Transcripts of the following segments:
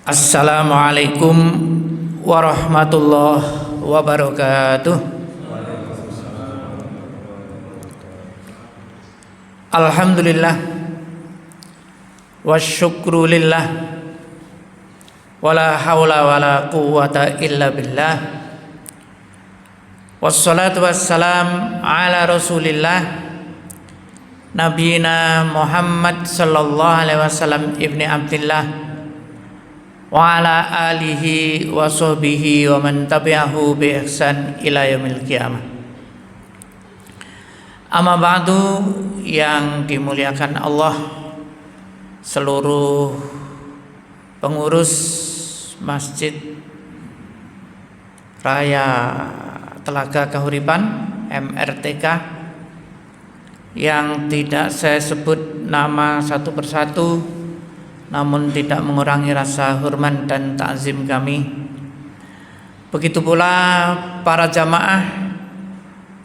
Assalamualaikum warahmatullahi wabarakatuh. Alhamdulillah wasyukru lillah wala haula wala quwwata illa billah. Wassalatu wassalam ala Rasulillah Nabiyina Muhammad sallallahu alaihi wasallam ibni Abdillah wa ala alihi wa sahbihi wa man tabi'ahu bi ihsan ila yaumil qiyamah. Amma ba'du, yang dimuliakan Allah, seluruh pengurus Masjid Raya Telaga Kahuripan MRTK, yang tidak saya sebut nama satu persatu, namun tidak mengurangi rasa hormat dan takzim kami. Begitu pula para jamaah,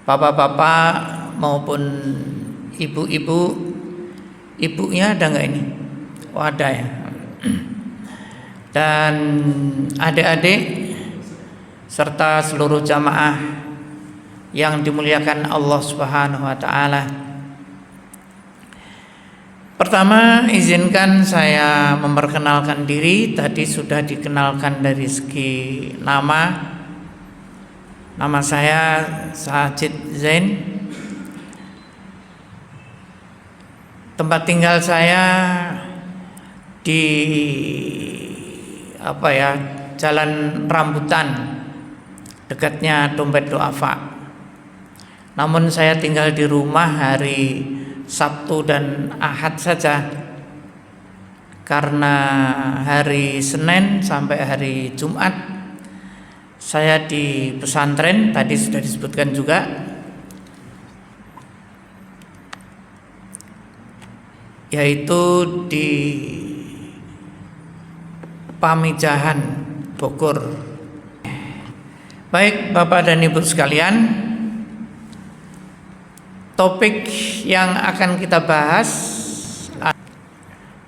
bapak-bapak maupun ibu-ibu. Ibunya ada nggak ini? Oh, ada ya. Dan adik-adik serta seluruh jamaah yang dimuliakan Allah Subhanahu wa taala. Pertama, izinkan saya memperkenalkan diri. Tadi sudah dikenalkan dari segi nama. Nama saya Sajid Zain. Tempat tinggal saya di Jalan Rambutan, dekatnya Dompet Duafa. Namun saya tinggal di rumah hari Sabtu dan Ahad saja, karena hari Senin sampai hari Jumat saya di pesantren. Tadi sudah disebutkan juga, yaitu di Pamijahan, Bogor. Baik Bapak dan Ibu sekalian, topik yang akan kita bahas,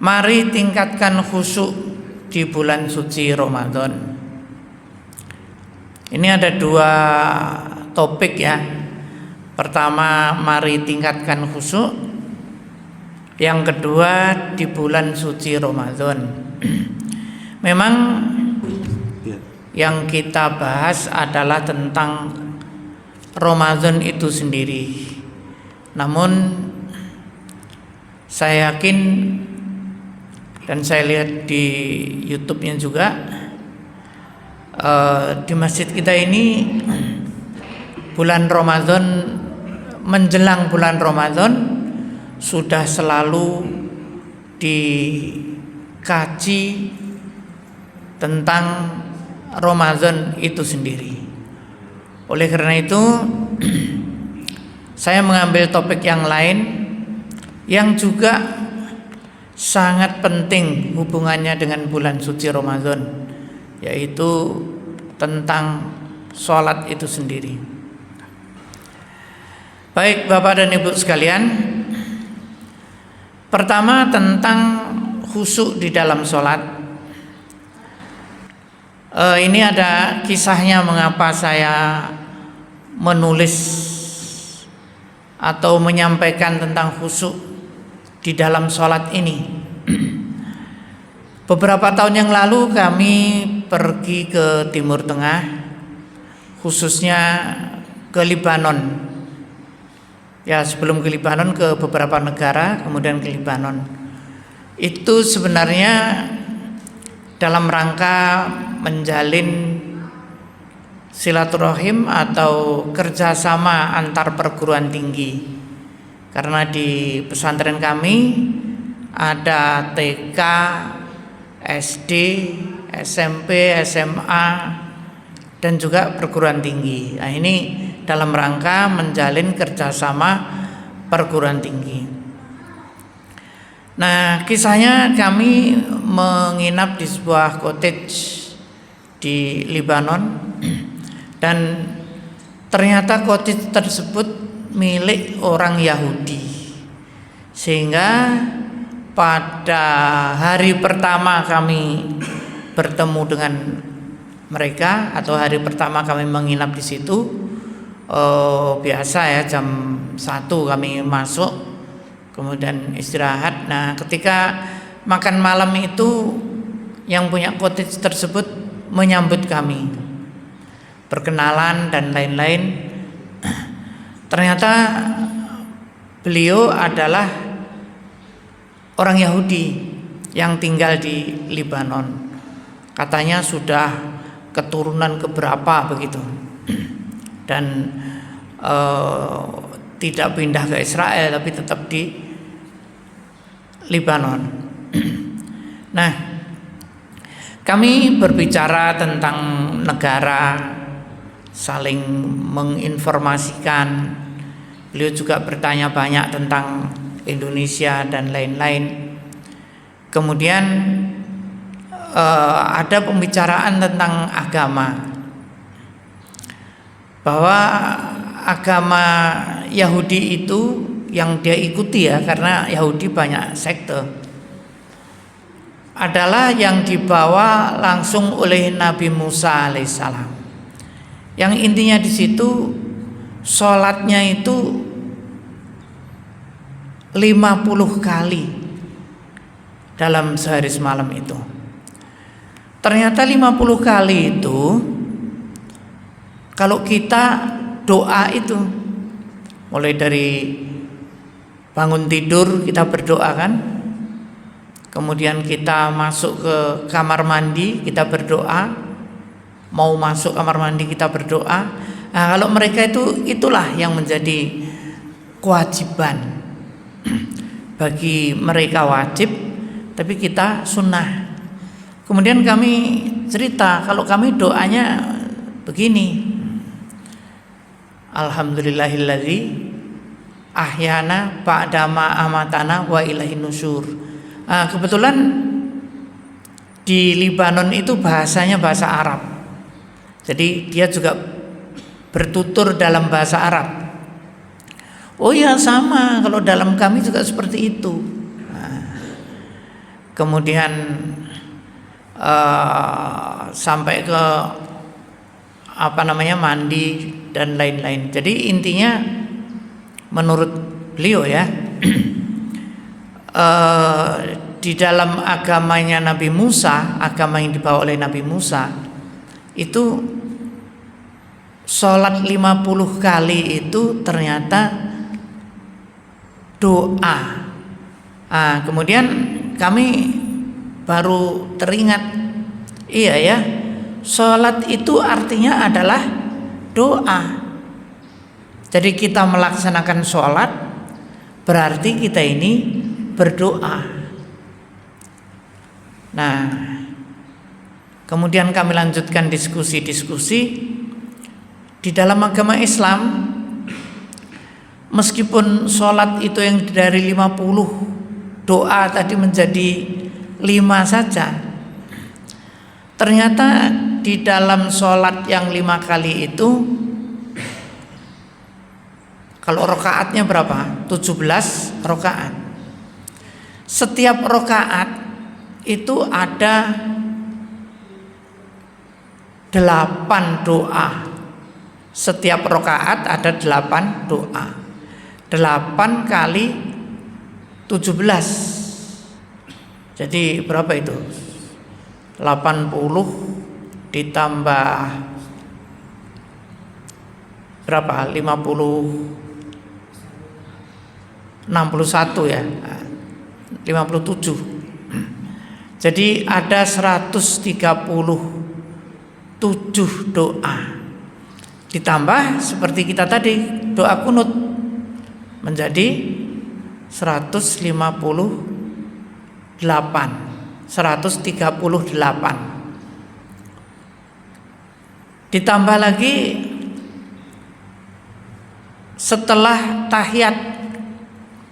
mari tingkatkan khusyuk di bulan suci Ramadan. Ini ada dua topik ya. Pertama, mari tingkatkan khusyuk. Yang kedua, di bulan suci Ramadan. Memang yang kita bahas adalah tentang Ramadan itu sendiri. Namun saya yakin, dan saya lihat di YouTube-nya juga, di masjid kita ini bulan Ramadan, menjelang bulan Ramadan sudah selalu dikaji tentang Ramadan itu sendiri. Oleh karena itu, saya mengambil topik yang lain yang juga sangat penting hubungannya dengan bulan suci Ramadan, yaitu tentang sholat itu sendiri. Baik Bapak dan Ibu sekalian, pertama tentang khusyuk di dalam sholat. Ini ada kisahnya mengapa saya menulis atau menyampaikan tentang khusyuk di dalam sholat ini. Beberapa tahun yang lalu kami pergi ke Timur Tengah, khususnya ke Libanon. Ya, sebelum ke Libanon ke beberapa negara, kemudian ke Libanon. Itu sebenarnya dalam rangka menjalin silaturahim atau kerjasama antar perguruan tinggi. Karena di pesantren kami ada TK, SD, SMP, SMA, dan juga perguruan tinggi. Nah, ini dalam rangka menjalin kerjasama perguruan tinggi. Nah, kisahnya kami menginap di sebuah cottage di Libanon, dan ternyata cottage tersebut milik orang Yahudi, sehingga pada hari pertama kami bertemu dengan mereka, atau hari pertama kami menginap di situ. Biasa ya, jam 1 kami masuk, kemudian istirahat. Nah, ketika makan malam itu yang punya cottage tersebut menyambut kami, perkenalan dan lain-lain. Ternyata beliau adalah orang Yahudi yang tinggal di Lebanon. Katanya sudah keturunan keberapa begitu, dan tidak pindah ke Israel tapi tetap di Lebanon. Nah, kami berbicara tentang negara, saling menginformasikan. Beliau juga bertanya banyak tentang Indonesia dan lain-lain. Kemudian ada pembicaraan tentang agama, bahwa agama Yahudi itu yang dia ikuti ya, karena Yahudi banyak sekte, adalah yang dibawa langsung oleh Nabi Musa alaihissalam. Yang intinya di situ sholatnya itu 50 kali dalam sehari semalam itu. Ternyata 50 kali itu, kalau kita doa itu mulai dari bangun tidur kita berdoa kan, kemudian kita masuk ke kamar mandi kita berdoa, mau masuk kamar mandi kita berdoa. Nah, kalau mereka itulah yang menjadi kewajiban. Bagi mereka wajib, tapi kita sunnah. Kemudian kami cerita kalau kami doanya begini: Alhamdulillahilladzi ahyana ba'dama amatana wa ilaihin nusyur. Kebetulan di Lebanon itu bahasanya bahasa Arab, jadi dia juga bertutur dalam bahasa Arab. Oh ya, sama, kalau dalam kami juga seperti itu. Kemudian sampai ke mandi dan lain-lain. Jadi intinya menurut beliau ya, di dalam agamanya Nabi Musa, agama yang dibawa oleh Nabi Musa itu sholat 50 kali itu ternyata doa. Kemudian kami baru teringat, iya ya, sholat itu artinya adalah doa. Jadi kita melaksanakan sholat berarti kita ini berdoa. Nah, kemudian kami lanjutkan diskusi-diskusi. Di dalam agama Islam, meskipun sholat itu yang dari 50, doa tadi menjadi 5 saja, ternyata di dalam sholat yang 5 kali itu, kalau rakaatnya berapa? 17 rakaat. Setiap rakaat itu ada 8 doa. Setiap rakaat ada 8 doa. 8 kali 17. Jadi berapa itu? 80 ditambah berapa? 61 ya. 57. Jadi ada 137 doa. Ditambah seperti kita tadi doa kunut menjadi 138. Ditambah lagi setelah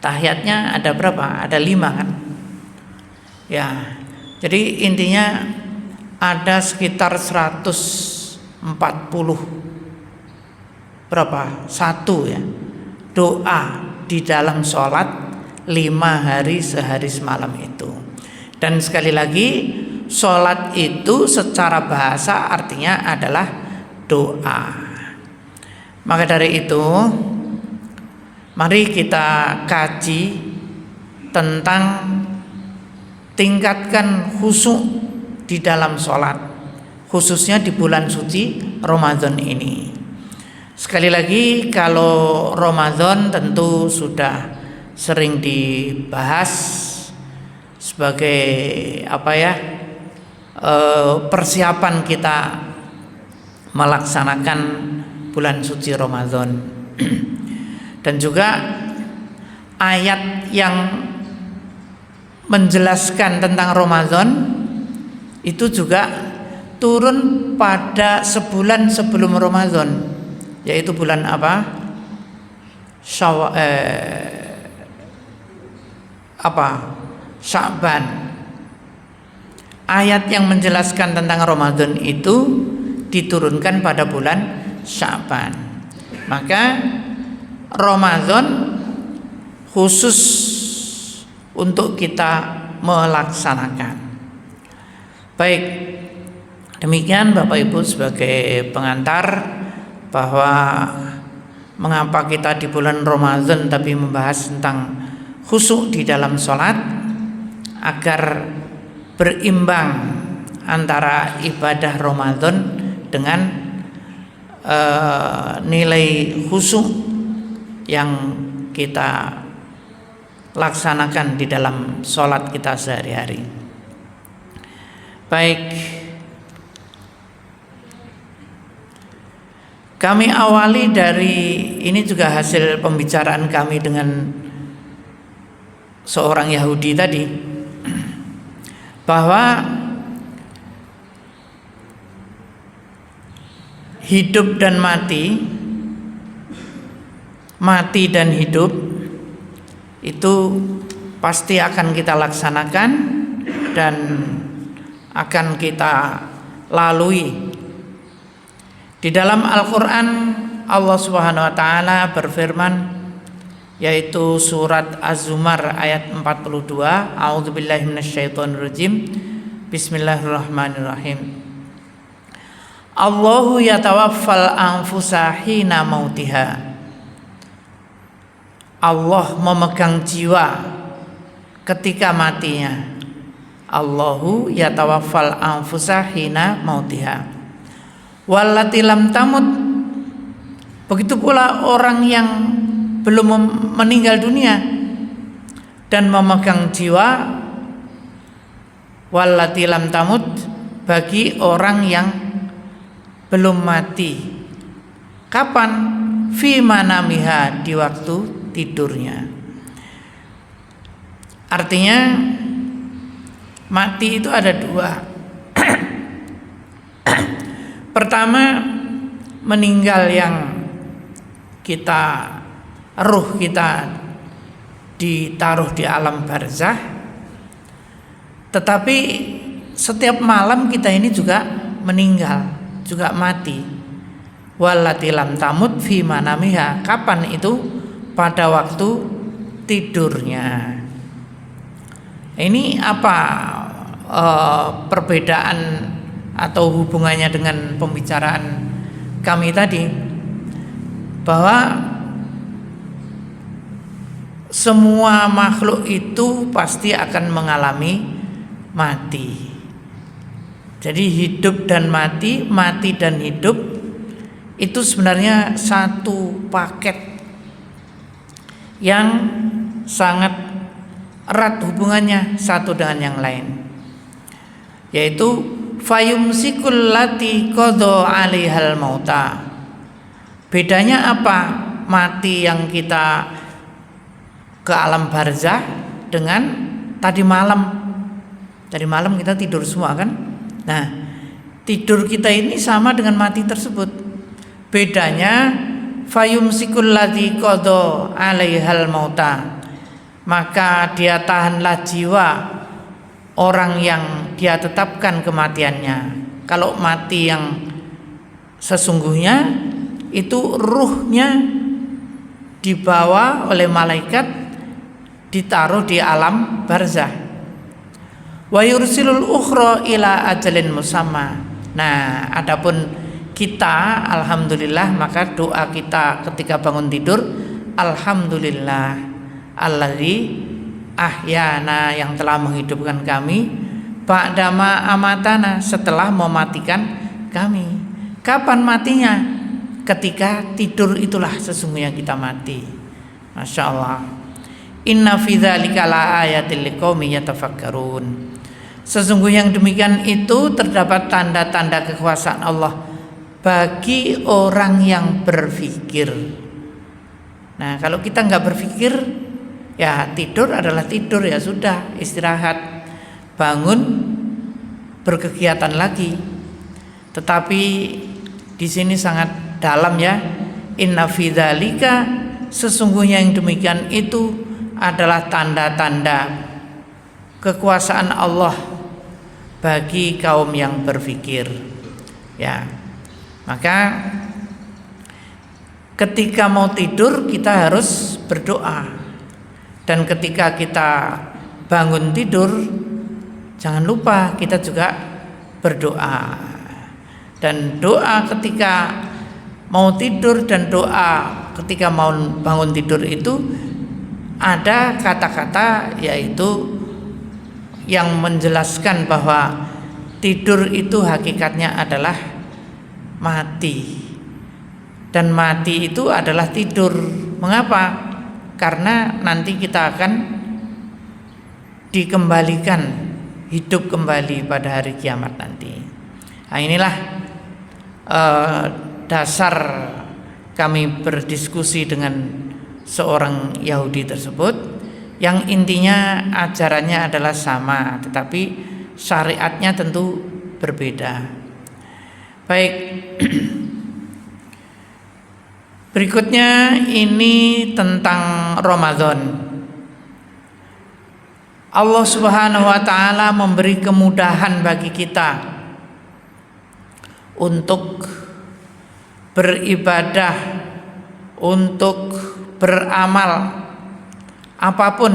tahiyatnya ada berapa? Ada 5 kan? Ya. Jadi intinya ada sekitar 140 berapa? 1 ya. Doa di dalam sholat 5 hari sehari semalam itu. Dan sekali lagi, sholat itu secara bahasa artinya adalah doa. Maka dari itu, mari kita kaji tentang tingkatkan khusyuk di dalam sholat, khususnya di bulan suci Ramadan ini. Sekali lagi, kalau Ramadan tentu sudah sering dibahas sebagai persiapan kita melaksanakan bulan suci Ramadan. Dan juga ayat yang menjelaskan tentang Ramadan itu juga turun pada sebulan sebelum Ramadan, yaitu bulan apa? Sya'ban. Ayat yang menjelaskan tentang Ramadan itu diturunkan pada bulan Sya'ban. Maka Ramadan khusus untuk kita melaksanakan. Baik, demikian Bapak Ibu sebagai pengantar bahwa mengapa kita di bulan Ramadan tapi membahas tentang khusyuk di dalam sholat, agar berimbang antara ibadah Ramadan dengan nilai khusyuk yang kita laksanakan di dalam sholat kita sehari-hari. Baik, kami awali dari ini juga hasil pembicaraan kami dengan seorang Yahudi tadi, bahwa hidup dan mati, mati dan hidup itu pasti akan kita laksanakan dan akan kita lalui. Di dalam Al-Quran Allah Subhanahu wa Ta'ala berfirman, yaitu surat Az-Zumar ayat 42, A'udzubillahi minasyaitonirrajim, Bismillahirrahmanirrahim. Allahu yatawaffal anfusa hina mautiha. Allah memegang jiwa ketika matinya. Allahu yatawaffal anfusa hina mautiha. Wallati lam tamut. Begitu pula orang yang belum meninggal dunia dan memegang jiwa wallati lam tamut bagi orang yang belum mati. Kapan? Fi manamiha, di waktu tidurnya. Artinya mati itu ada dua. Pertama, meninggal yang ruh kita ditaruh di alam barzah. Tetapi setiap malam kita ini juga meninggal, juga mati. Wallati lam tamut fi manamiha. Kapan itu? Pada waktu tidurnya. Ini apa perbedaan atau hubungannya dengan pembicaraan kami tadi? Bahwa semua makhluk itu pasti akan mengalami mati. Jadi hidup dan mati, mati dan hidup itu sebenarnya satu paket yang sangat erat hubungannya satu dengan yang lain. Yaitu fayumsikul lati qadha 'alaihal mauta. Bedanya apa? Mati yang kita ke alam barzah dengan tadi malam. Tadi malam kita tidur semua kan? Nah, tidur kita ini sama dengan mati tersebut. Bedanya fayumsikul ladzi qadha 'alaihal mauta. Maka dia tahanlah jiwa orang yang dia tetapkan kematiannya. Kalau mati yang sesungguhnya itu ruhnya dibawa oleh malaikat, ditaruh di alam barzah. Wa yursilul ukhra ila ajalin musamma. Nah, adapun kita alhamdulillah, maka doa kita ketika bangun tidur, alhamdulillah allazi ahyana, yang telah menghidupkan kami, ba'dama amatana, setelah mematikan kami. Kapan matinya? Ketika tidur itulah sesungguhnya kita mati. Masya Allah. Inna fi dzalika la ayatil liqaumin yatafakkarun. Sesungguhnya yang demikian itu terdapat tanda-tanda kekuasaan Allah bagi orang yang berpikir. Nah, kalau kita nggak berpikir, ya tidur adalah tidur, ya sudah, istirahat, bangun, berkegiatan lagi. Tetapi di sini sangat dalam ya. Inna fi dzalika, sesungguhnya yang demikian itu adalah tanda-tanda kekuasaan Allah bagi kaum yang berpikir. Ya. Maka ketika mau tidur kita harus berdoa. Dan ketika kita bangun tidur, jangan lupa kita juga berdoa. Dan doa ketika mau tidur dan doa ketika mau bangun tidur itu ada kata-kata, yaitu yang menjelaskan bahwa tidur itu hakikatnya adalah mati. Dan mati itu adalah tidur. Mengapa? Karena nanti kita akan dikembalikan, hidup kembali pada hari kiamat nanti. Nah, inilah dasar kami berdiskusi dengan seorang Yahudi tersebut, yang intinya ajarannya adalah sama, tetapi syariatnya tentu berbeda. Baik. Berikutnya ini tentang Ramadan. Allah Subhanahu wa taala memberi kemudahan bagi kita untuk beribadah, untuk beramal apapun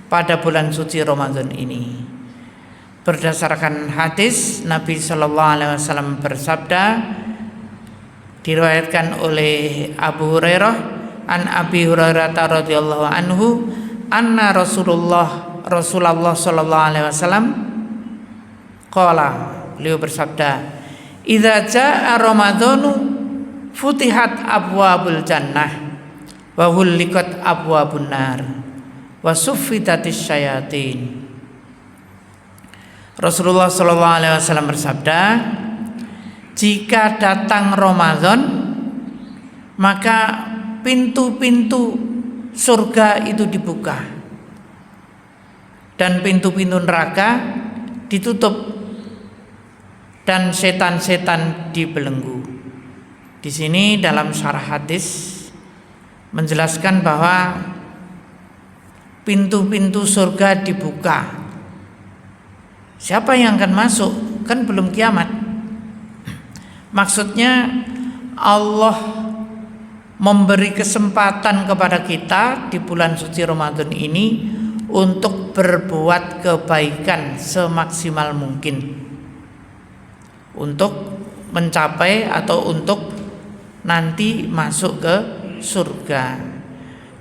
pada bulan suci Ramadan ini. Berdasarkan hadis Nabi sallallahu alaihi wasallam bersabda, diriwayatkan oleh Abu Hurairah, an Abi Hurairah radhiyallahu anhu, anna Rasulullah sallallahu alaihi wasallam qala, beliau bersabda, idza jaa ramadhanu futihat abwabul jannah wa hulliqat abwabun nar wa suffidatis syayatin. Rasulullah sallallahu alaihi wasallam bersabda, jika datang Ramadan, maka pintu-pintu surga itu dibuka dan pintu-pintu neraka ditutup dan setan-setan dibelenggu. Di sini dalam syarah hadis menjelaskan bahwa pintu-pintu surga dibuka. Siapa yang akan masuk? Kan belum kiamat. Maksudnya Allah memberi kesempatan kepada kita di bulan suci Ramadan ini untuk berbuat kebaikan semaksimal mungkin, untuk mencapai atau untuk nanti masuk ke surga.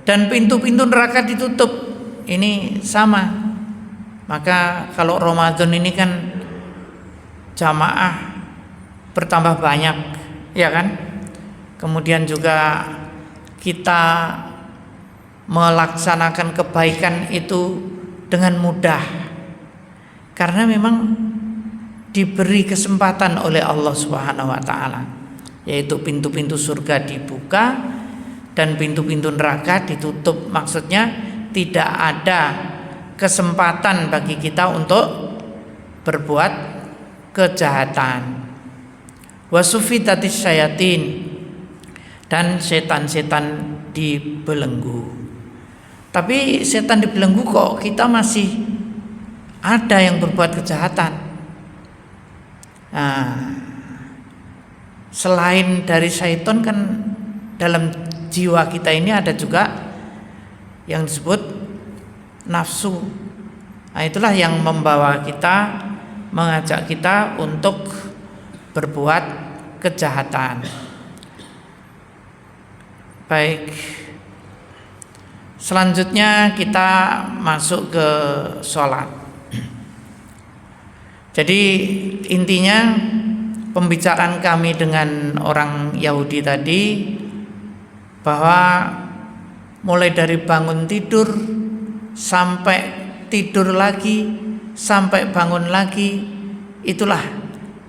Dan pintu-pintu neraka ditutup. Ini sama. Maka kalau Ramadan ini kan jamaah bertambah banyak, ya kan? Kemudian juga kita melaksanakan kebaikan itu dengan mudah, karena memang diberi kesempatan oleh Allah Subhanahu wa taala, yaitu pintu-pintu surga dibuka dan pintu-pintu neraka ditutup. Maksudnya tidak ada kesempatan bagi kita untuk berbuat kejahatan. Wasufitatis syayatin, dan setan-setan dibelenggu. Tapi setan dibelenggu kok kita masih ada yang berbuat kejahatan. Nah, selain dari syaitan kan dalam jiwa kita ini ada juga yang disebut nafsu Nah, itulah yang membawa kita, mengajak kita untuk berbuat kejahatan. Baik, selanjutnya kita masuk ke sholat. Jadi intinya pembicaraan kami dengan orang Yahudi tadi, bahwa mulai dari bangun tidur sampai tidur lagi sampai bangun lagi, itulah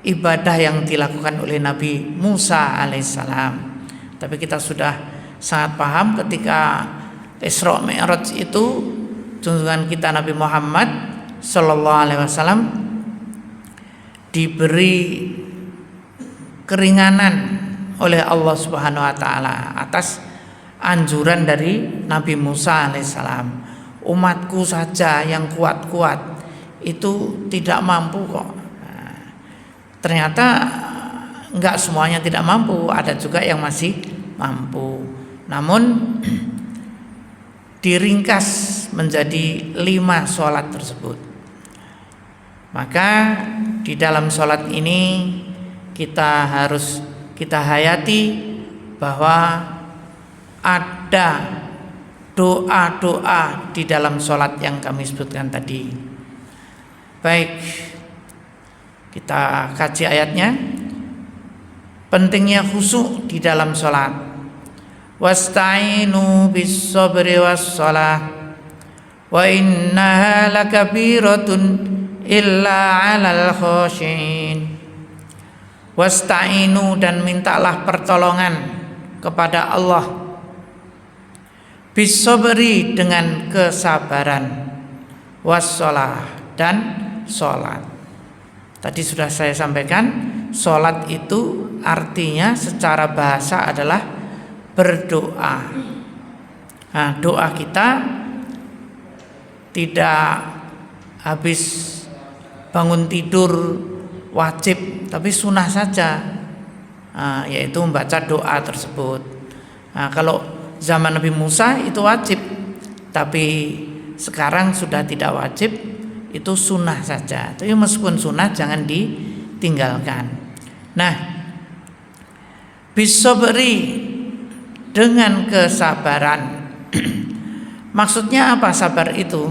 ibadah yang dilakukan oleh Nabi Musa alaihissalam. Tapi kita sudah sangat paham ketika Isra Mi'raj itu junjungan kita Nabi Muhammad sallallahu alaihi wasallam diberi keringanan oleh Allah Subhanahu wa taala atas anjuran dari Nabi Musa alaihissalam. Umatku saja yang kuat-kuat itu tidak mampu kok. Nah, ternyata enggak semuanya tidak mampu, ada juga yang masih mampu. Namun diringkas menjadi 5 sholat tersebut. Maka di dalam sholat ini kita hayati bahwa ada doa-doa di dalam sholat yang kami sebutkan tadi. Baik, kita kaji ayatnya. Pentingnya khusyuk di dalam sholat. Wasta'inu bis-sabri was-shalah wa innaha lakabiratun illa 'alal khashi'in. Wasta'inu, dan mintalah pertolongan kepada Allah, bis-sabri, dengan kesabaran, was-shalah, dan sholat. Tadi sudah saya sampaikan, sholat itu artinya secara bahasa adalah berdoa. Nah, doa kita tidak habis bangun tidur wajib, tapi sunnah saja, yaitu membaca doa tersebut. Nah, kalau zaman Nabi Musa itu wajib, tapi sekarang sudah tidak wajib, itu sunnah saja. Tapi meskipun sunnah jangan ditinggalkan. Nah, bisabri, dengan kesabaran. Maksudnya apa sabar itu?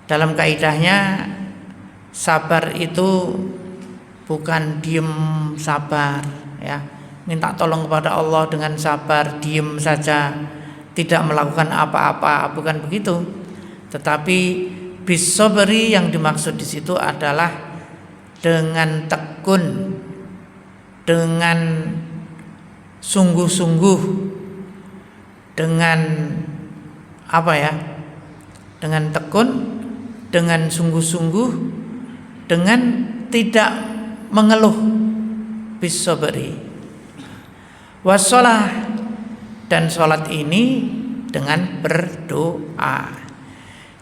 Dalam kaidahnya, sabar itu bukan diem sabar, ya, minta tolong kepada Allah dengan sabar, diem saja, tidak melakukan apa-apa, bukan begitu. Tetapi bisabri yang dimaksud di situ adalah dengan tekun, dengan sungguh-sungguh, dengan apa ya? Dengan tekun, dengan sungguh-sungguh, dengan tidak mengeluh, bisabri. Wassalah, dan sholat ini dengan berdoa.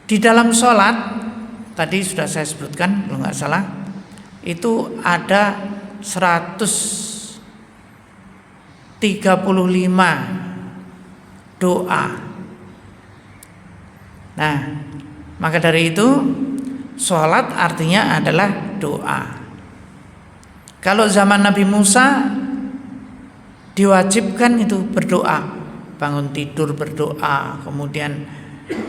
Di dalam sholat tadi sudah saya sebutkan, kalau nggak salah itu ada 135 doa. Nah, maka dari itu sholat artinya adalah doa. Kalau zaman Nabi Musa diwajibkan itu berdoa, bangun tidur berdoa, kemudian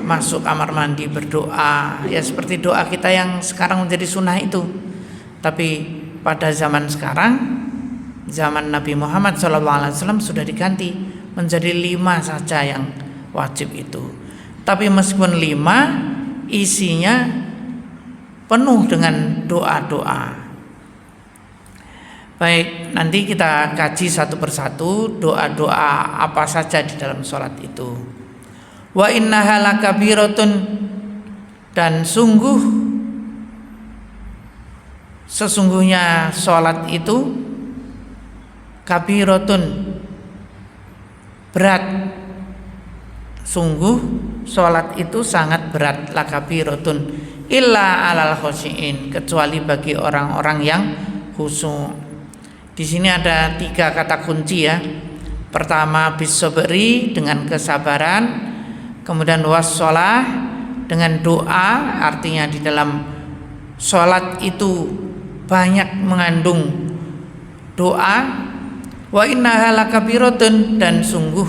masuk kamar mandi berdoa, ya seperti doa kita yang sekarang menjadi sunnah itu. Tapi pada zaman sekarang, zaman Nabi Muhammad SAW sudah diganti menjadi 5 saja yang wajib itu. Tapi meskipun 5, isinya penuh dengan doa-doa. Baik, nanti kita kaji satu persatu doa-doa apa saja di dalam sholat itu. Wa innaha lakabiratun, dan sesungguhnya sholat itu kabiratun, berat. Sungguh sholat itu sangat berat, lakabiratun illa alal khosyiin, kecuali bagi orang-orang yang khusyuk. Di sini ada 3 kata kunci ya. Pertama bisabri, dengan kesabaran, kemudian wassalah, dengan doa, artinya di dalam sholat itu banyak mengandung doa. Wa innaha lakabiratun, dan sungguh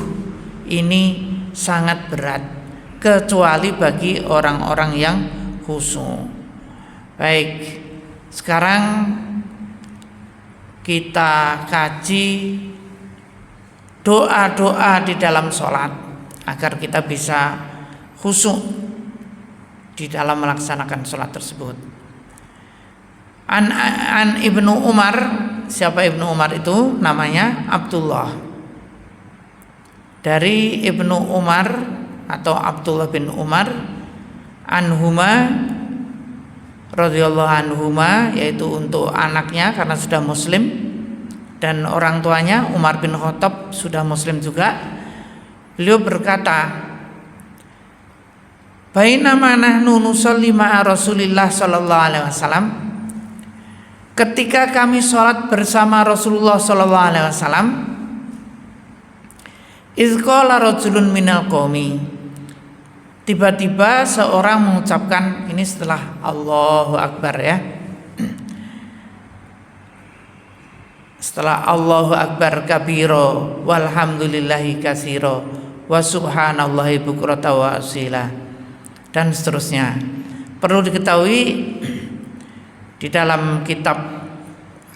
ini sangat berat kecuali bagi orang-orang yang khusyuk. Baik, sekarang kita kaji doa-doa di dalam sholat agar kita bisa khusyuk di dalam melaksanakan sholat tersebut. An Ibnu Umar, siapa Ibnu Umar itu? Namanya Abdullah. Dari Ibnu Umar atau Abdullah bin Umar anhuma radhiyallahu anhuma, yaitu untuk anaknya karena sudah muslim, dan orang tuanya Umar bin Khattab sudah muslim juga. Beliau berkata, bainama nahnu nusolli ma'a Rasulillah sallallahu alaihi wasallam, ketika kami sholat bersama Rasulullah sallallahu alaihi wasallam, iz qala rajulun minal qaumi, tiba-tiba seorang mengucapkan, ini setelah Allahu Akbar ya, setelah Allahu Akbar kabiro walhamdulillahi kasiro wa subhanallahi bukrata wa asila, dan seterusnya. Perlu diketahui di dalam kitab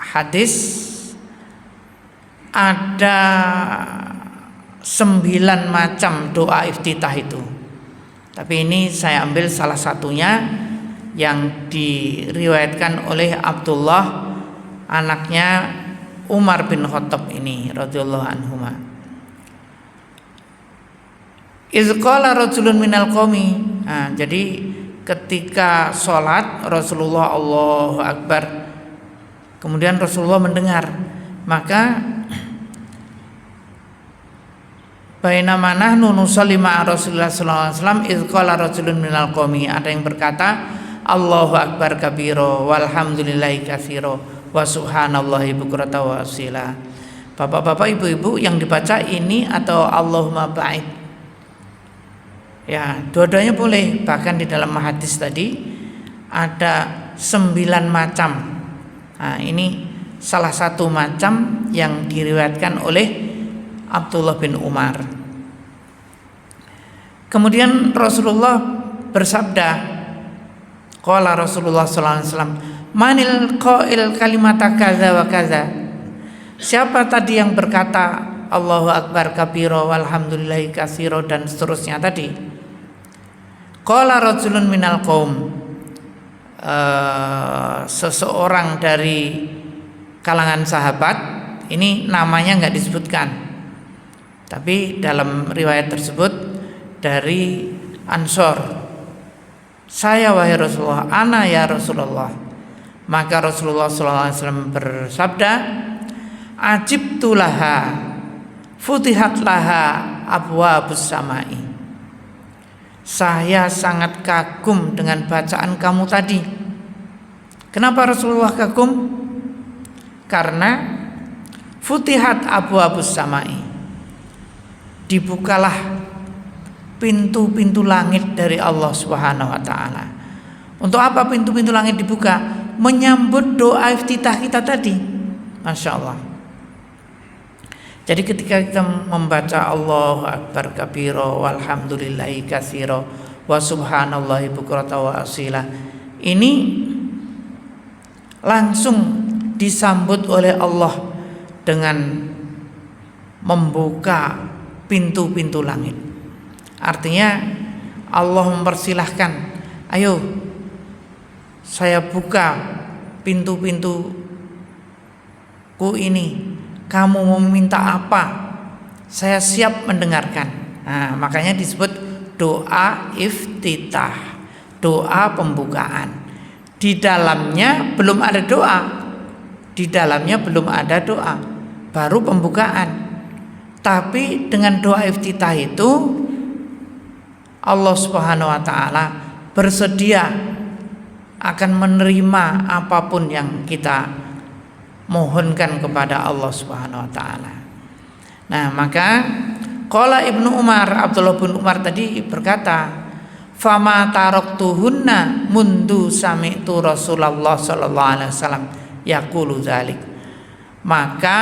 hadis ada 9 macam doa iftitah itu. Tapi ini saya ambil salah satunya yang diriwayatkan oleh Abdullah, anaknya Umar bin Khattab ini radhiyallahu anhuma. Iz qala rajulun minal qaumi. Nah, jadi ketika sholat Rasulullah Allahu Akbar, kemudian Rasulullah mendengar, maka bainama nahnu nusalli ma'a Rasulillah sallallahu alaihi wasallam iz qala rajulun minal qaumi, ada yang berkata Allahu Akbar kabiro walhamdulillahi katsiro wa subhanallahi bukrata wa asila. Bapak-bapak, ibu-ibu, yang dibaca ini atau Allahumma ba'id, ya, dua-duanya boleh. Bahkan di dalam hadis tadi ada 9 macam. Nah, ini salah satu macam yang diriwayatkan oleh Abdullah bin Umar. Kemudian Rasulullah bersabda, qala Rasulullah sallallahu alaihi wasallam, manil qail kalimata kaza wa kaza, siapa tadi yang berkata Allahu Akbar kabiro walhamdulillahi katsiro dan seterusnya tadi? Qala rajulun minal qaum, seseorang dari kalangan sahabat, ini namanya enggak disebutkan, tapi dalam riwayat tersebut dari Ansor, saya wahai Rasulullah, ana ya Rasulullah. Maka Rasulullah SAW bersabda, ajibtu laha futihat laha abwabus samai. Saya sangat kagum dengan bacaan kamu tadi. Kenapa Rasulullah kagum? Karena futihat abwabus samai, dibukalah pintu-pintu langit dari Allah Subhanahu wa taala. Untuk apa pintu-pintu langit dibuka? Menyambut doa iftitah kita tadi. Masya Allah. Jadi ketika kita membaca Allahu Akbar kabiro walhamdulillahi katsiro wa subhanallahi bukrata wa asila, ini langsung disambut oleh Allah dengan membuka pintu-pintu langit. Artinya Allah mempersilahkan, ayo saya buka pintu-pintuku ini, kamu mau minta apa, saya siap mendengarkan. Nah, makanya disebut doa iftitah, doa pembukaan. Di dalamnya belum ada doa, di dalamnya belum ada doa, baru pembukaan. Tapi dengan doa iftitah itu Allah Subhanahu wa taala bersedia akan menerima apapun yang kita mohonkan kepada Allah Subhanahu wa taala. Nah, maka qala Ibnu Umar, Abdullah bin Umar tadi berkata, fama taraktuhunna mundu sami'tu Rasulullah sallallahu alaihi wasallam yaqulu dzalik. Maka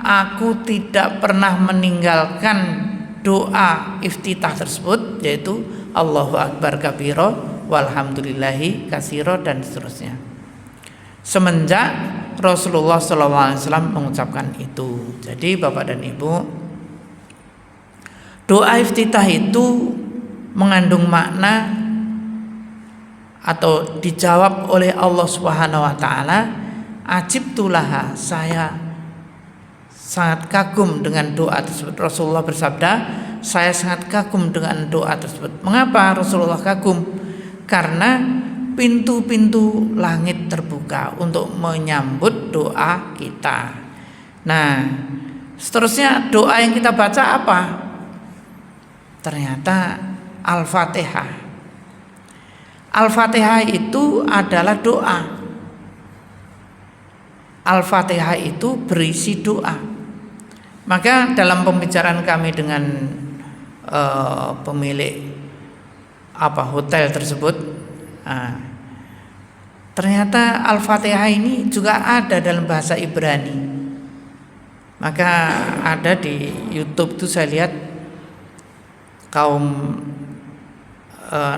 aku tidak pernah meninggalkan doa iftitah tersebut, yaitu Allahu akbar kabira walhamdulillahi katsira dan seterusnya, semenjak Rasulullah SAW mengucapkan itu. Jadi Bapak dan Ibu, doa iftitah itu mengandung makna atau dijawab oleh Allah Subhanahu wa taala, ajibtulaha, saya sangat kagum dengan doa tersebut. Rasulullah bersabda, saya sangat kagum dengan doa tersebut. Mengapa Rasulullah kagum? Karena pintu-pintu langit terbuka untuk menyambut doa kita. Nah, seterusnya doa yang kita baca apa? Ternyata Al-Fatihah. Al-Fatihah itu adalah doa. Al-Fatihah itu berisi doa. Maka dalam pembicaraan kami dengan pemilik hotel tersebut, ternyata Al-Fatihah ini juga ada dalam bahasa Ibrani. Maka ada di YouTube tuh saya lihat kaum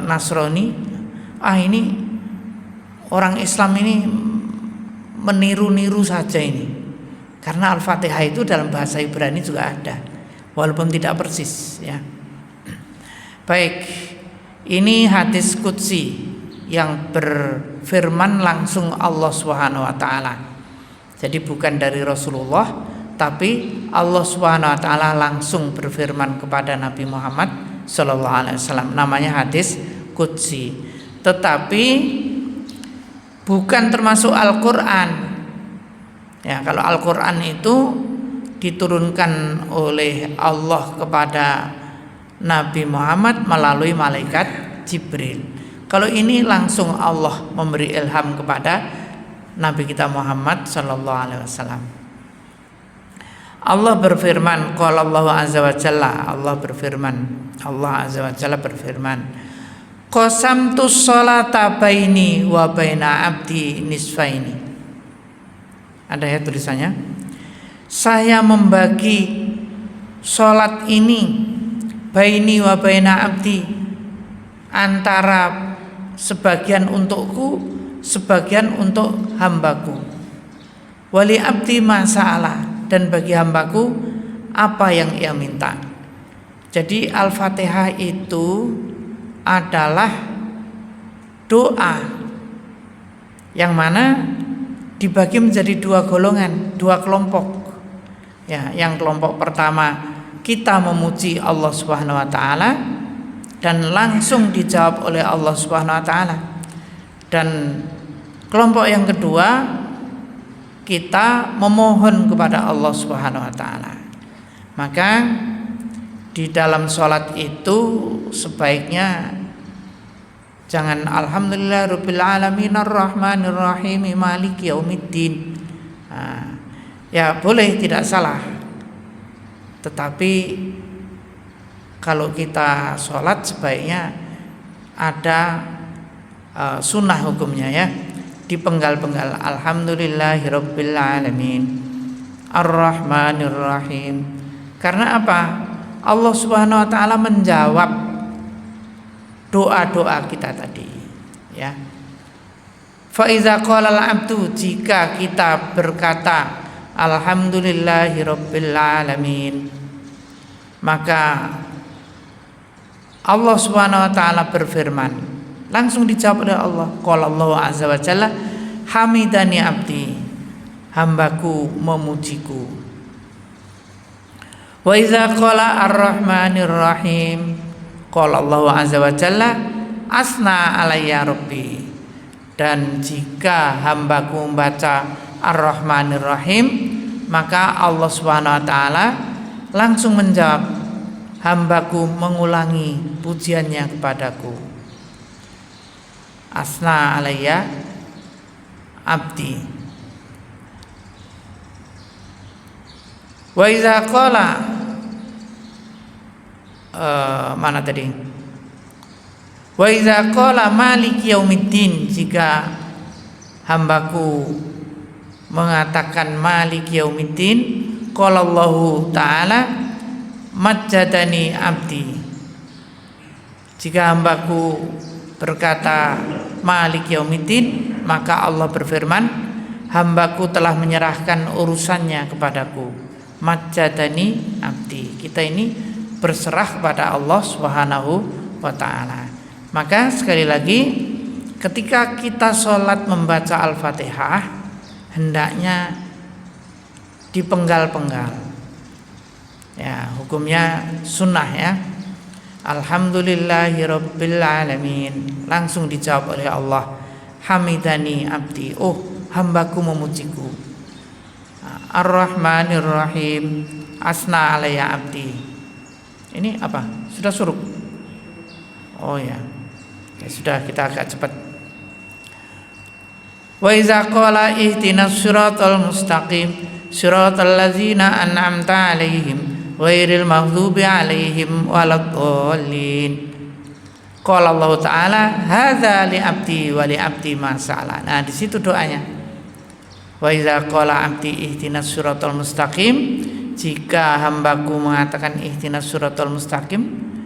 Nasrani, ini orang Islam ini meniru-niru saja ini, karena Al-Fatihah itu dalam bahasa Ibrani juga ada, walaupun tidak persis ya. Baik, ini hadis qudsi yang berfirman langsung Allah Subhanahu wa taala. Jadi bukan dari Rasulullah, tapi Allah Subhanahu wa taala langsung berfirman kepada Nabi Muhammad sallallahu alaihi wasallam. Namanya hadis qudsi. Tetapi bukan termasuk Al-Qur'an. Ya, kalau Al-Qur'an itu diturunkan oleh Allah kepada Nabi Muhammad melalui malaikat Jibril. Kalau ini langsung Allah memberi ilham kepada Nabi kita Muhammad sallallahu alaihi wasallam. Allah berfirman, qala Allah azza wa jalla, Allah azza wa jalla berfirman, qasamtu sholata baini wa baina abdi nisfaini. Ada ya tulisannya, saya membagi sholat ini baini wa baina abdi, antara sebagian untukku, sebagian untuk hambaku. Wali abdi masa'alah, dan bagi hambaku apa yang ia minta. Jadi Al-Fatihah itu adalah doa yang mana dibagi menjadi dua golongan, dua kelompok. Ya, yang kelompok pertama kita memuji Allah Subhanahu wa taala dan langsung dijawab oleh Allah Subhanahu wa taala. Dan kelompok yang kedua, kita memohon kepada Allah Subhanahu wa taala. Maka di dalam sholat itu sebaiknya jangan alhamdulillahirabbil alamin arrahmanir rahim maliki yaumiddin. Ya boleh, tidak salah. Tetapi kalau kita sholat sebaiknya ada sunnah hukumnya ya, dipenggal-penggal alhamdulillahirabbil alamin arrahmanir rahim. Karena apa? Allah Subhanahu wa taala menjawab doa-doa kita tadi ya. Fa iza qala al-'abdu, jika kita berkata alhamdulillahirabbil alamin, maka Allah Subhanahu wa taala berfirman, langsung dijawab oleh Allah. Qala Allah azza wa jalla, hamidani abdi, hambaku memujiku. Wa iza qala ar-rahmanir rahim, qala Allah azza wa jalla, asna alayya rabbi. Dan jika hambaku membaca ar-rahmanir rahim, maka Allah Subhanahu wa taala langsung menjawab, hambaku mengulangi pujiannya kepadaku. Asna alayya abdi. Wa iza qala mana tadi? Wa idza qala maliki yaumiddin, jika hambaku mengatakan maliki yaumiddin, qala Allahu ta'ala majjadani abdi. Jika hambaku berkata malik yaumiddin, maka Allah berfirman, hambaku telah menyerahkan urusannya kepadaku. Majjadani abdi. Kita ini berserah kepada Allah Subhanahu wa ta'ala. Maka sekali lagi, ketika kita sholat membaca Al-Fatihah, hendaknya dipenggal-penggal. Ya, hukumnya sunnah ya. Alhamdulillahirabbil alamin. Langsung dijawab oleh Allah. Hamidani abdi. Oh, hambaku memujiku. Ar-Rahmanir-Rahim. Asna alayya abdi. Ini apa? Sudah suruh? Oh ya. Oke, sudah, kita agak cepat. Wa iza qala ihdinas siratal mustaqim siratal ladzina an'amta 'alaihim ghairil maghdubi 'alaihim waladdallin. Qala Allah Ta'ala hadza li abdi wa li abdi ma sa'ala. Nah, di situ doanya. Wa iza qala abdi ihdinas siratal mustaqim, jika hambaku mengatakan ihdinas siratal mustaqim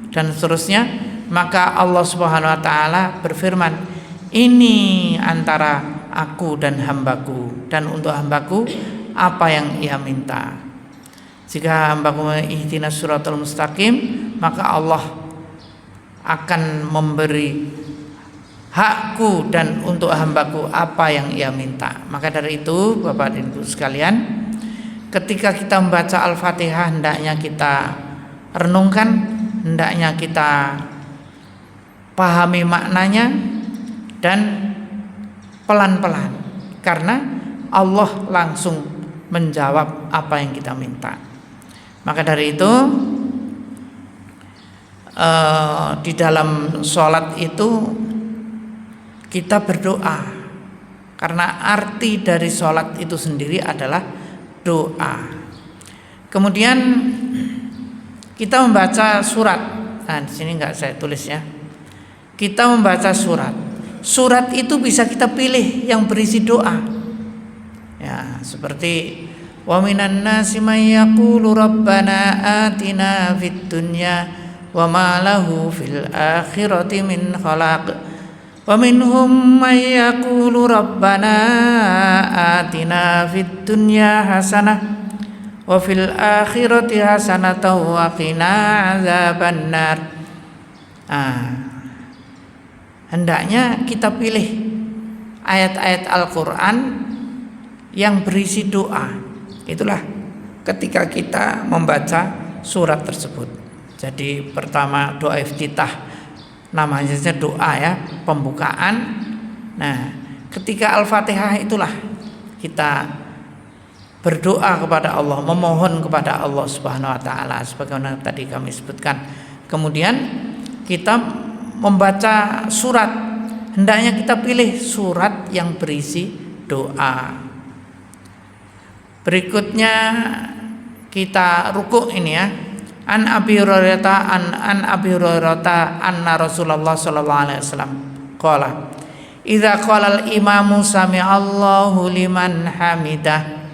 dan seterusnya, maka Allah Subhanahu wa ta'ala berfirman, ini antara aku dan hambaku, dan untuk hambaku apa yang ia minta. Jika hambaku ihdinas siratal mustaqim, maka Allah akan memberi hakku dan untuk hambaku apa yang ia minta. Maka dari itu Bapak dan Ibu sekalian, ketika kita membaca Al-Fatihah, hendaknya kita renungkan, hendaknya kita pahami maknanya dan pelan-pelan, karena Allah langsung menjawab apa yang kita minta. Maka dari itu di dalam sholat itu kita berdoa, karena arti dari sholat itu sendiri adalah doa. Kemudian kita membaca surat. Nah, di sini nggak saya tulis ya. Kita membaca surat. Surat itu bisa kita pilih yang berisi doa. Ya, seperti wa minan nasi may yaqulu rabbana atina fid dunya wa ma lahu fil akhirati min khalaq. Wa minhum may yaqulu rabbana atina fid dunya hasanah wa fil akhirati hasanatan wa qina azabannar. Hendaknya kita pilih ayat-ayat Al-Quran yang berisi doa. Itulah ketika kita membaca surat tersebut. Jadi pertama doa iftitah, namanya saja doa ya, pembukaan. Nah, ketika Al-Fatihah itulah kita berdoa kepada Allah, memohon kepada Allah Subhanahu wa ta'ala sebagaimana tadi kami sebutkan. Kemudian kita membaca surat, hendaknya kita pilih surat yang berisi doa. Berikutnya kita rukuk ini ya. An Abi Hurairah anna Rasulullah sallallahu alaihi wasallam qala idza qala al-imamu sami'allahu liman hamidah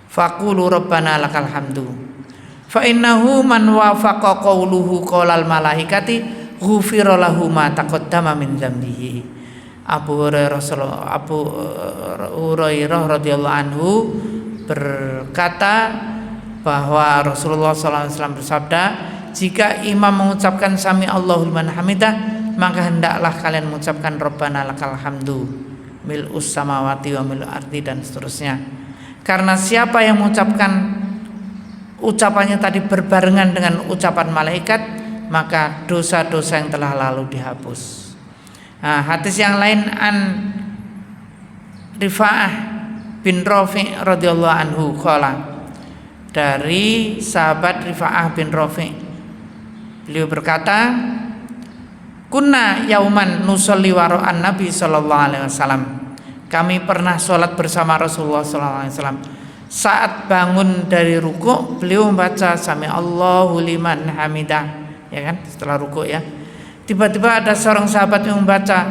faqulu rabbana lakal hamdu fa innahu man wafaqa qawluhu qawlal malaikati ghufira lahu ma taqaddama min dzambihi. Abu Hurairah radhiyallahu anhu berkata bahwa Rasulullah SAW bersabda, jika imam mengucapkan sami Allahu liman hamidah, maka hendaklah kalian mengucapkan Rabbana lakal hamdu mil'us samawati wa mil'ul ardi dan seterusnya. Karena siapa yang mengucapkan ucapannya tadi berbarengan dengan ucapan malaikat, maka dosa-dosa yang telah lalu dihapus. Nah, hadis yang lain an Rifa'ah bin Rafi' radhiyallahu anhu qala, dari sahabat Rifa'ah bin Rafi', beliau berkata, kunna yauman nusolli wara'an Nabi sallallahu alaihi wasallam. Kami pernah sholat bersama Rasulullah sallallahu alaihi wasallam. Saat bangun dari rukuk, beliau membaca sami Allahu liman hamidah, ya kan, setelah rukuk ya. Tiba-tiba ada seorang sahabat yang membaca,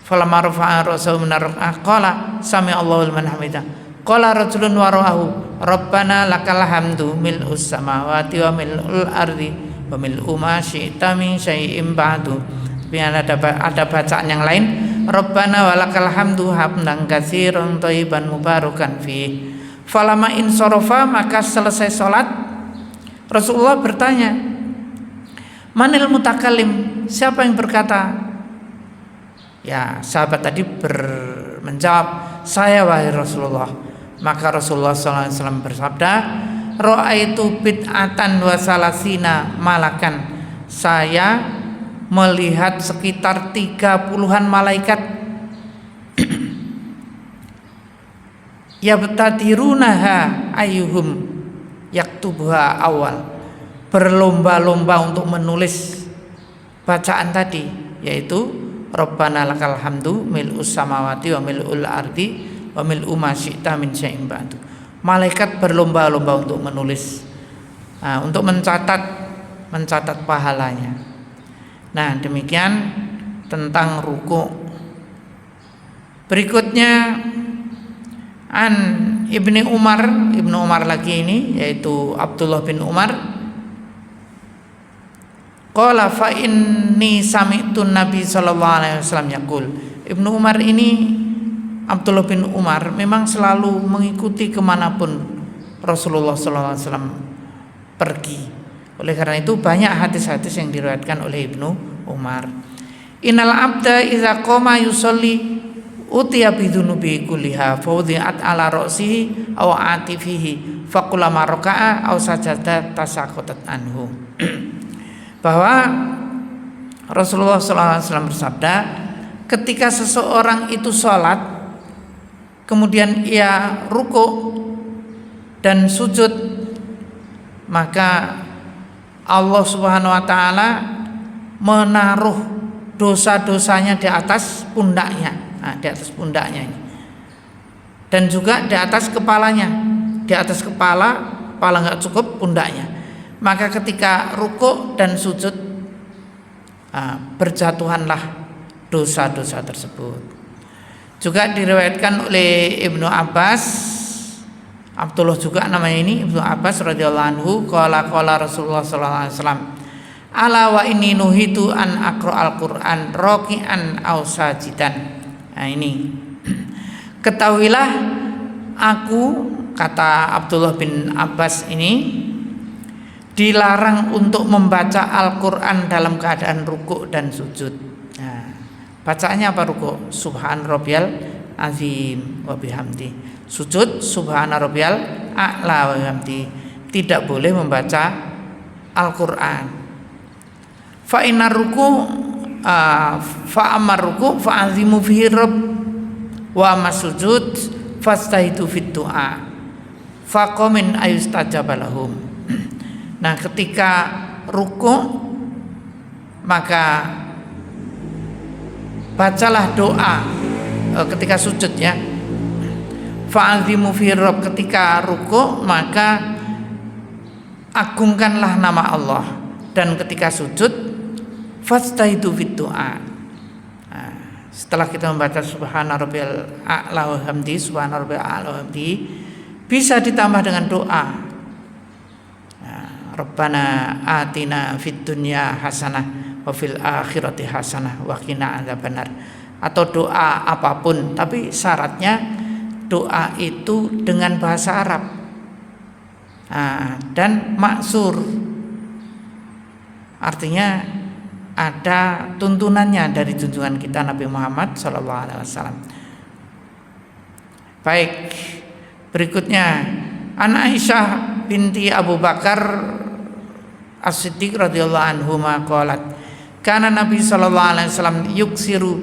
falamma rafa'a ra'sahu minar rak'ah qala sami Allahu liman hamidah. Qala rajulun wara'ahu rabbana lakal hamdu mil'us samawati wa mil'ul ardi wa mil'u ma syi'ta min syai'in ba'du. Ada bacaan yang lain, rabbana walakal hamdu hamdan katsiran thayyiban mubarakan fi. Falamma insarafa, maka selesai salat Rasulullah bertanya, manil mutakallim, siapa yang berkata? Ya, sahabat tadi menjawab, saya wahai Rasulullah. Maka Rasulullah SAW bersabda, ra'aitu bid'atan wa salasina malakan, saya melihat sekitar 30-an malaikat yabtadirunaha ayyuhum yaktubuha awal, berlomba-lomba untuk menulis bacaan tadi, yaitu Rabbana lakal hamdu mil'us samawati wa mil'ul ardi wa mil'u ma syi'ta min syai'in ba'du. Malaikat berlomba-lomba untuk menulis, untuk mencatat pahalanya. Nah, demikian tentang ruku'. Berikutnya an Ibnu Umar lagi ini, yaitu Abdullah bin Umar. Qala fa inni sami'tu Nabi sallallahu alaihi wasallam yaqul. Ibnu Umar ini, Abdullah bin Umar, memang selalu mengikuti kemanapun Rasulullah sallallahu alaihi wasallam pergi. Oleh karena itu banyak hadis-hadis yang diriwayatkan oleh Ibnu Umar. Innal abda idza qama yusolli utiya bidzunubi kulliha fawdi'at ala ra'sihi aw atifihi faqulama raka'a aw sajada tasaqatat anhu. Bahwa Rasulullah SAW bersabda, ketika seseorang itu sholat kemudian ia ruku dan sujud, maka Allah Subhanahu wa taala menaruh dosa-dosanya di atas pundaknya. Nah, di atas pundaknya ini. Dan juga di atas kepalanya. Di atas kepala enggak cukup, pundaknya. Maka ketika rukuk dan sujud, berjatuhanlah dosa-dosa tersebut. Juga diriwayatkan oleh Ibnu Abbas, Abdullah juga namanya ini, Ibnu Abbas radhiyallahu anhu, qala Rasulullah sallallahu alaihi wasallam, ala wa inni nuhitu an aqra'al Qur'an raqi'an aw sajidan. Nah, ini ketahuilah aku, kata Abdullah bin Abbas ini, dilarang untuk membaca Al-Qur'an dalam keadaan rukuk dan sujud. Nah, bacaannya apa rukuk? Subhan rabbiyal azim wa bihamdi. Sujud subhana rabbiyal a'la wa bihamdi. Tidak boleh membaca Al-Qur'an. Fa innar ruku fa amar ruku fa azimu fihi rabb wa masujud fastahidu fit du'a fa qamin ayustajaba lahum. Nah, ketika ruku maka bacalah doa, ketika sujud ya, fa'azimu fi rabb, ketika ruku maka agungkanlah nama Allah, dan ketika sujud fastahidu fit du'a. Nah, setelah kita membaca subhana rabbiyal a'la wa hamdi, subhana rabbiyal a'la wa hamdi, bisa ditambah dengan doa. Nah, Rabbana atina fid dunya hasanah wa fil akhirati hasanah wa qina adzabannar, atau doa apapun, tapi syaratnya doa itu dengan bahasa Arab, dan maksur, artinya ada tuntunannya dari junjungan kita Nabi Muhammad SAW. Baik, berikutnya an Aisyah binti Abu Bakar As-Siddiq radhiyallahu anhu qalat kana Nabi sallallahu alaihi wasallam yuksiru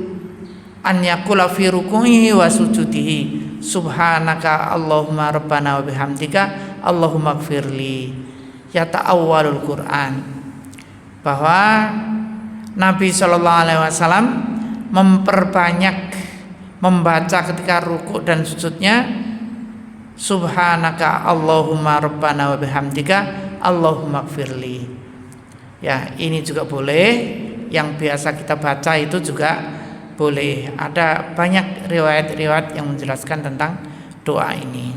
an yaqula fi ruku'ihi wa sujudihi subhanaka Allahumma rabbana wa bihamdika Allahumma ighfirli, yata'awwalul Quran. Bahwa Nabi sallallahu alaihi wasallam memperbanyak membaca ketika rukuk dan sujudnya subhanaka Allahumma rabbana wa bihamdika Allahumma ighfirli. Ya, ini juga boleh. Yang biasa kita baca itu juga boleh. Ada banyak riwayat-riwayat yang menjelaskan tentang doa ini.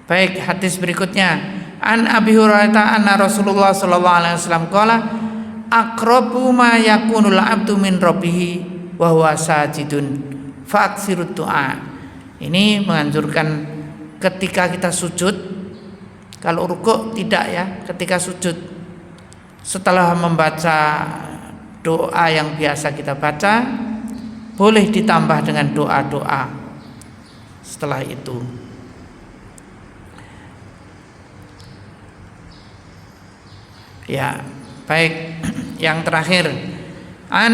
Baik, hadis berikutnya. An Abi Hurairah anna Rasulullah sallallahu alaihi wasallam qala aqrabu ma yakunul 'abdu min rabbih wa huwa sajidun fa'aksirud du'a. Ini menganjurkan ketika kita sujud. Kalau rukuk tidak ya, ketika sujud setelah membaca doa yang biasa kita baca, boleh ditambah dengan doa-doa setelah itu. Ya, baik. Yang terakhir, an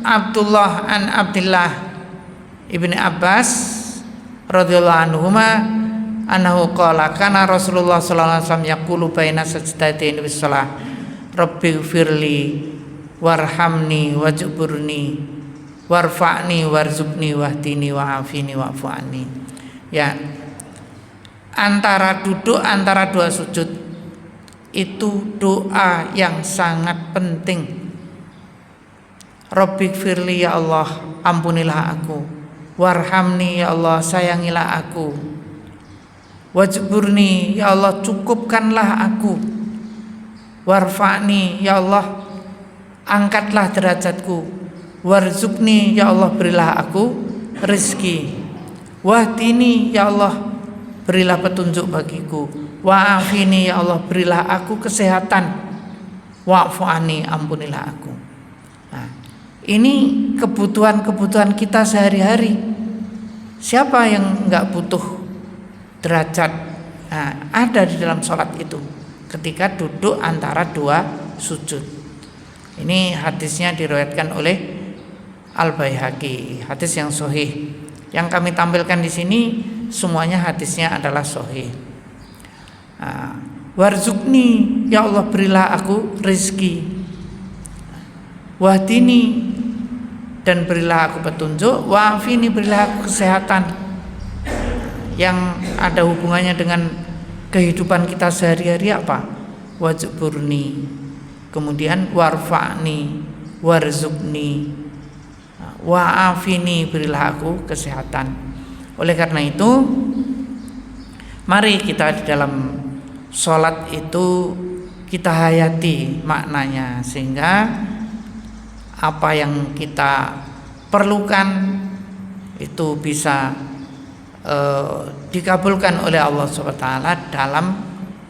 Abdullah ibni Abbas radhiyallahu anhuma annahu qala kana Rasulullah sallallahu alaihi wasallam yaqulu baina sajdatain bis shalah rabbighfirli warhamni wajburni warfa'ni warzuqni wahdini wa'afini wa'fu anni. Ya, antara duduk antara dua sujud itu doa yang sangat penting. Rabbighfirli, ya Allah ampunilah aku. Warhamni, ya Allah sayangilah aku. Wajburni, ya Allah cukupkanlah aku. Warfa'ni, ya Allah angkatlah derajatku. Warzuqni, ya Allah berilah aku rezeki. Wahdini, ya Allah berilah petunjuk bagiku. Wa'afini, ya Allah berilah aku kesehatan. Wa'fu anni, ampunilah aku. Nah, ini kebutuhan-kebutuhan kita sehari-hari. Siapa yang enggak butuh derajat? Nah, ada di dalam sholat itu ketika duduk antara dua sujud. Ini hadisnya diriwayatkan oleh Al-Baihaqi, hadis yang sahih. Yang kami tampilkan di sini semuanya hadisnya adalah sahih. Warzuqni, ya Allah berilah aku rezeki. Wahdini, dan berilah aku petunjuk. Wa'afini, berilah aku kesehatan. Yang ada hubungannya dengan kehidupan kita sehari-hari apa? Wajburni, kemudian warfa'ni, warzuqni, wa'afini, berilah aku kesehatan. Oleh karena itu, mari kita di dalam sholat itu kita hayati maknanya, sehingga apa yang kita perlukan itu bisa dikabulkan oleh Allah SWT dalam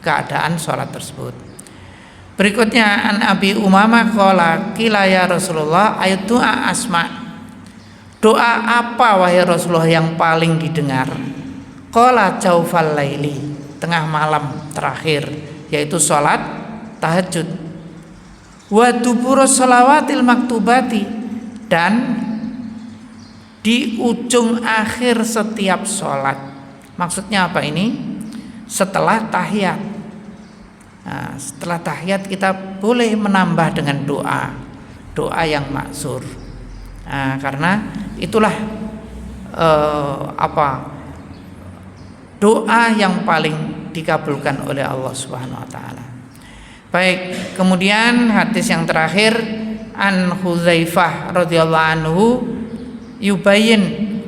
keadaan sholat tersebut. Berikutnya an Abi Umamah qala qila ya Rasulullah ayat doa asma. Doa apa wahai Rasulullah yang paling didengar? Qala jaufal laili, tengah malam terakhir, yaitu sholat tahajud. Wa duburus shalawatil maktubati, dan di ujung akhir setiap sholat. Maksudnya apa ini? Setelah tahiyat. Nah, setelah tahiyat kita boleh menambah dengan doa yang maksur. Nah, karena itulah doa yang paling dikabulkan oleh Allah Subhanahu wa taala. Baik, kemudian hadis yang terakhir an Hudzaifah radhiyallahu anhu yubayyin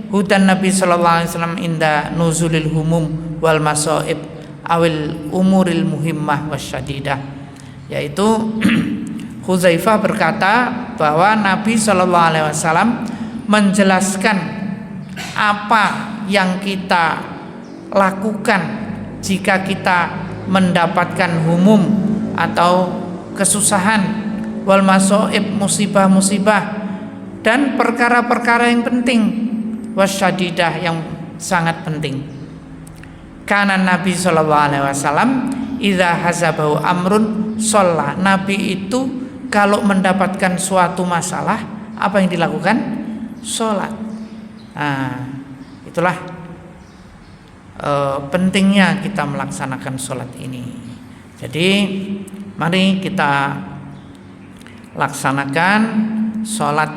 hudan Nabi sallallahu alaihi wasallam inda nuzulil humum wal masaib awil umuril muhimmah wasyadidah. Yaitu Hudzaifah berkata bahwa Nabi sallallahu alaihi wasallam menjelaskan apa yang kita lakukan jika kita mendapatkan humum atau kesusahan, wal masaib, musibah-musibah, dan perkara-perkara yang penting, wasyadidah, yang sangat penting. Karena Nabi sallallahu alaihi wasallam idza hazabahu amrun shalla. Nabi itu kalau mendapatkan suatu masalah, apa yang dilakukan? Sholat. Nah, itulah pentingnya kita melaksanakan sholat ini. Jadi mari kita laksanakan sholat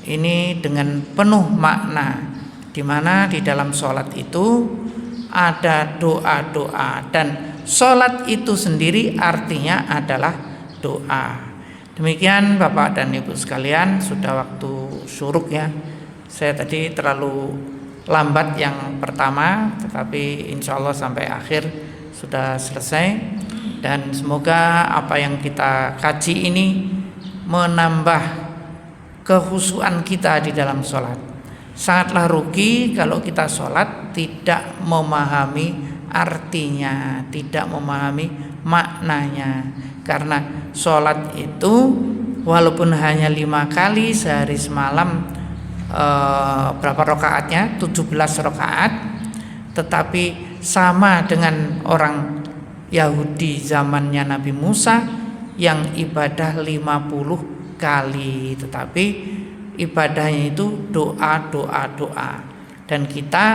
ini dengan penuh makna, di mana di dalam sholat itu ada doa-doa, dan sholat itu sendiri artinya adalah doa. Demikian Bapak dan Ibu sekalian, sudah waktu syuruk ya. Saya tadi terlalu lambat yang pertama, tetapi insya Allah sampai akhir sudah selesai. Dan semoga apa yang kita kaji ini menambah kehusuan kita di dalam sholat. Sangatlah rugi kalau kita sholat tidak memahami artinya, tidak memahami maknanya. Karena sholat itu walaupun hanya 5 kali sehari semalam, berapa rakaatnya? 17 rakaat, tetapi sama dengan orang Yahudi zamannya Nabi Musa yang ibadah 50 kali, tetapi ibadahnya itu doa. Dan kita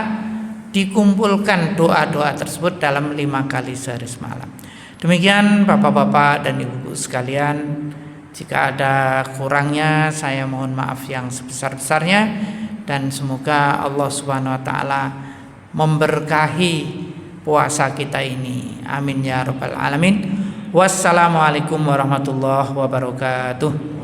dikumpulkan doa-doa tersebut dalam 5 kali sehari semalam. Demikian Bapak-bapak dan Ibu sekalian, jika ada kurangnya saya mohon maaf yang sebesar-besarnya, dan semoga Allah Subhanahu wa taala memberkahi puasa kita ini. Amin ya rabbal alamin. Wassalamualaikum warahmatullahi wabarakatuh.